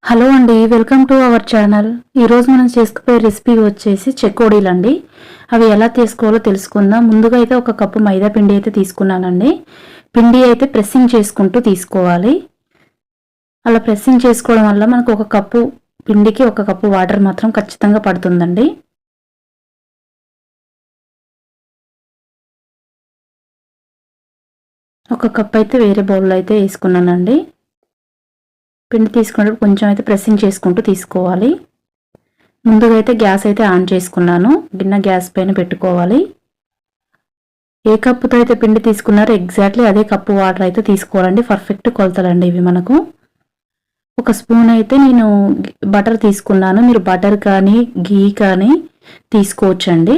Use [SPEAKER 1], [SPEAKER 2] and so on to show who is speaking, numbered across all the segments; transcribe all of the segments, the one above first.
[SPEAKER 1] Hello అండి, welcome to our channel. ఈరోజు మనం చేసుకునే రెసిపీ వచ్చేసి చెకోడీలు అండి. అవి ఎలా చేసుకోవాలో తెలుసుకుందాం. ముందుగా అయితే ఒక కప్పు మైదా పిండి అయితే తీసుకున్నానండి. పిండి అయితే ప్రెస్సింగ్ చేసుకుంటూ తీసుకోవాలి. అలా ప్రెస్సింగ్ చేసుకోవడం వల్ల మనకు ఒక కప్పు పిండికి ఒక కప్పు వాటర్ మాత్రం ఖచ్చితంగా పడుతుందండి. ఒక కప్ అయితే వేరే బౌల్లో అయితే వేసుకున్నానండి. పిండి తీసుకున్నప్పుడు కొంచెం అయితే ప్రెస్సింగ్ చేసుకుంటూ తీసుకోవాలి. ముందుగా అయితే గ్యాస్ అయితే ఆన్ చేసుకున్నాను. గిన్నె గ్యాస్ పైన పెట్టుకోవాలి. ఏ కప్పుతో అయితే పిండి తీసుకున్నారో ఎగ్జాక్ట్లీ అదే కప్పు వాటర్ అయితే తీసుకోవాలండి. పర్ఫెక్ట్ కొలతలండి ఇవి మనకు. ఒక స్పూన్ అయితే నేను బటర్ తీసుకున్నాను. మీరు బటర్ కానీ ఘీ కానీ తీసుకోవచ్చండి.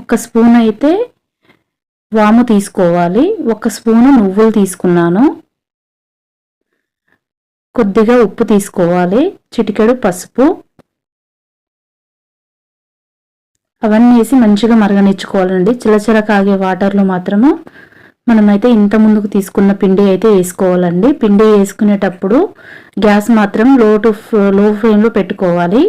[SPEAKER 1] ఒక స్పూన్ అయితే వాము తీసుకోవాలి. ఒక స్పూను నువ్వులు తీసుకున్నాను. కొద్దిగా ఉప్పు తీసుకోవాలి. చిటికెడు పసుపు. అవన్నీ వేసి మంచిగా మరగనిచ్చుకోవాలండి. చిలచిల కాగే వాటర్లో మాత్రము మనమైతే ఇంత ముందుకు తీసుకున్న పిండి అయితే వేసుకోవాలండి. పిండి వేసుకునేటప్పుడు గ్యాస్ మాత్రం లో ఫ్లేమ్లో పెట్టుకోవాలి.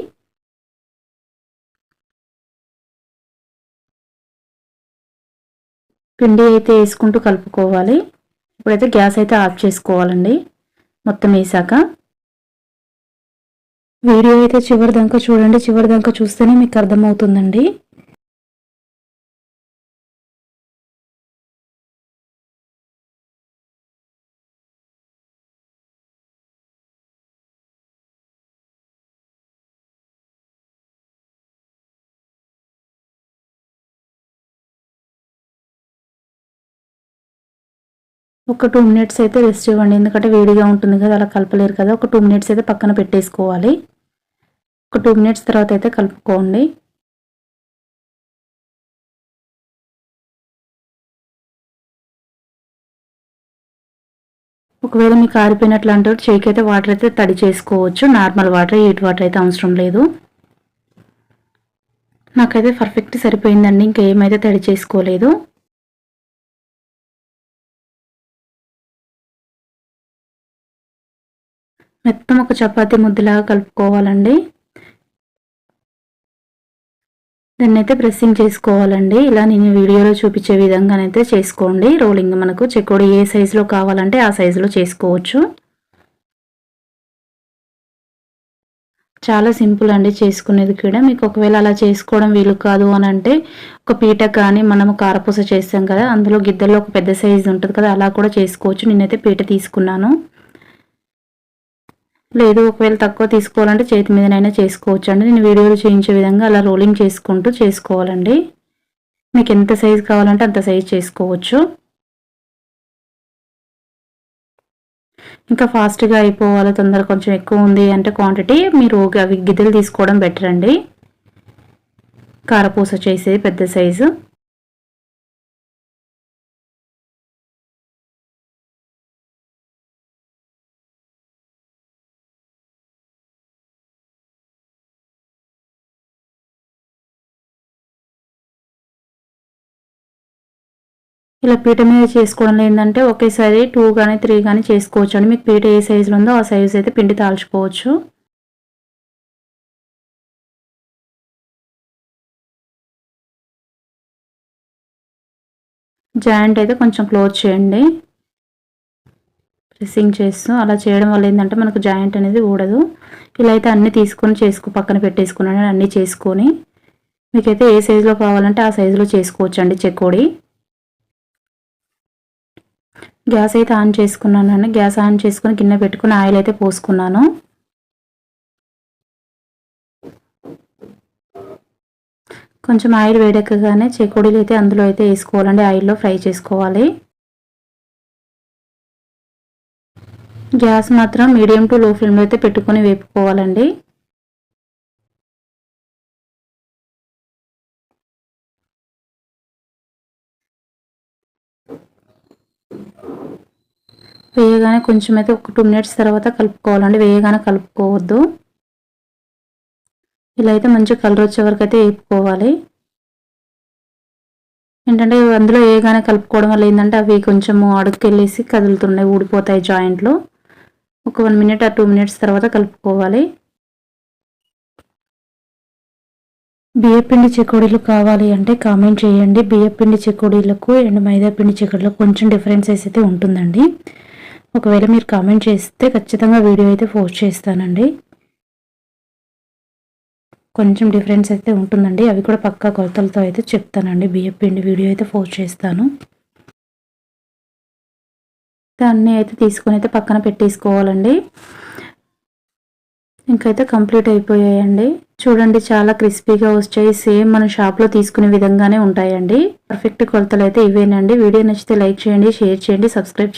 [SPEAKER 1] పిండి అయితే వేసుకుంటూ కలుపుకోవాలి. ఇప్పుడైతే గ్యాస్ అయితే ఆఫ్ చేసుకోవాలండి మొత్తం వేసాక. వీడియో అయితే చివరి దాకా చూడండి. చివరి దాకా చూస్తేనే మీకు అర్థమవుతుందండి. ఒక 2 మినిట్స్ అయితే రెస్ట్ ఇవ్వండి. ఎందుకంటే వేడిగా ఉంటుంది కదా, అలా కలపలేరు కదా. ఒక 2 మినిట్స్ అయితే పక్కన పెట్టేసుకోవాలి. ఒక 2 మినిట్స్ తర్వాత అయితే కలుపుకోండి. ఒకవేళ మీకు ఆరిపోయినట్లు అంటే చేయికి అయితే వాటర్ అయితే తడి చేసుకోవచ్చు. నార్మల్ వాటర్, హీట్ వాటర్ అయితే అవసరం లేదు. నాకైతే పర్ఫెక్ట్ సరిపోయిందండి. ఇంకేమైతే తడి చేసుకోలేదు. మొత్తం ఒక చపాతీ ముద్దలాగా కలుపుకోవాలండి. దాన్నైతే ప్రెస్సింగ్ చేసుకోవాలండి. ఇలా నేను వీడియోలో చూపించే విధంగానైతే చేసుకోండి. రోలింగ్ మనకు చెకోడీ ఏ సైజులో కావాలంటే ఆ సైజులో చేసుకోవచ్చు. చాలా సింపుల్ అండి చేసుకునేది కూడా. మీకు ఒకవేళ అలా చేసుకోవడం వీలు కాదు అని అంటే ఒక పీట కానీ, మనము కారపూస చేస్తాం కదా, అందులో గిద్దెలో ఒక పెద్ద సైజు ఉంటుంది కదా, అలా కూడా చేసుకోవచ్చు. నేనైతే పీట తీసుకున్నాను. లేదు ఒకవేళ తక్కువ తీసుకోవాలంటే చేతి మీదనైనా చేసుకోవచ్చు అండి. నేను వీడియోలో చూపించే విధంగా అలా రోలింగ్ చేసుకుంటూ చేసుకోవాలండి. మీకు ఎంత సైజు కావాలంటే అంత సైజు చేసుకోవచ్చు. ఇంకా ఫాస్ట్గా అయిపోవాలి, తొందరగా కొంచెం ఎక్కువ ఉంది అంటే క్వాంటిటీ, మీరు అవి గిద్దెలు తీసుకోవడం బెటర్ అండి. కారపూస చేసేది పెద్ద సైజు. ఇలా పీట మీద చేసుకోవడం ఏంటంటే ఒకేసారి 2 కానీ 3 కానీ చేసుకోవచ్చు అండి. మీకు పీట ఏ సైజులో ఉందో ఆ సైజు అయితే పిండి తాల్చుకోవచ్చు. జాయింట్ అయితే కొంచెం క్లోజ్ చేయండి, ప్రెస్సింగ్ చేస్తూ. అలా చేయడం వల్ల ఏంటంటే మనకు జాయింట్ అనేది ఊడదు. ఇలా అయితే అన్నీ తీసుకొని పక్కన పెట్టేసుకున్నాను. అన్నీ చేసుకొని మీకైతే ఏ సైజులో కావాలంటే ఆ సైజులో చేసుకోవచ్చు అండి చెకోడీ. గ్యాస్ అయితే ఆన్ చేసుకున్నానండి. గ్యాస్ ఆన్ చేసుకొని గిన్నె పెట్టుకుని ఆయిల్ అయితే పోసుకున్నాను. కొంచెం ఆయిల్ వేడెక్కగానే చెకోడీలు అయితే అందులో అయితే వేసుకోవాలండి. ఆయిల్లో ఫ్రై చేసుకోవాలి. గ్యాస్ మాత్రం మీడియం టు లో ఫ్లేమ్లో అయితే పెట్టుకొని వేపుకోవాలండి. వేయగానే కొంచెం అయితే ఒక 2 మినిట్స్ తర్వాత కలుపుకోవాలండి. వేయగానే కలుపుకోవద్దు. ఇలా అయితే మంచి కలర్ వచ్చే వరకు అయితే వేపుకోవాలి. ఏంటంటే అందులో వేయగానే కలుపుకోవడం వల్ల ఏంటంటే అవి కొంచెము అడుగుకెళ్ళేసి కదులుతున్నాయి, ఊడిపోతాయి జాయింట్లు. ఒక 1 మినిట్ ఆర్ 2 మినిట్స్ తర్వాత కలుపుకోవాలి. బియ్యపిండి చెకోడీలు కావాలి అంటే కామెంట్ చేయండి. బియ్యపిండి చెకోడీలకు అండ్ మైదా పిండి చెకోడీలకు కొంచెం డిఫరెన్సెస్ అయితే ఉంటుందండి. ఒకవేళ మీరు కామెంట్ చేస్తే ఖచ్చితంగా వీడియో అయితే పోస్ట్ చేస్తానండి. కొంచెం డిఫరెన్స్ అయితే ఉంటుందండి. అవి కూడా పక్కా కొలతలతో అయితే చెప్తానండి. బియ్యపిండి వీడియో అయితే పోస్ట్ చేస్తాను. అన్నీ అయితే తీసుకొని అయితే పక్కన పెట్టేసుకోవాలండి. ఇంకైతే కంప్లీట్ అయిపోయాయండి. చూడండి చాలా క్రిస్పీగా వచ్చాయి. సేమ్ మన షాప్లో తీసుకునే విధంగానే ఉంటాయండి. పర్ఫెక్ట్ కొలతలు అయితే ఇవేనండి. వీడియో నచ్చితే లైక్ చేయండి, షేర్ చేయండి, సబ్స్క్రైబ్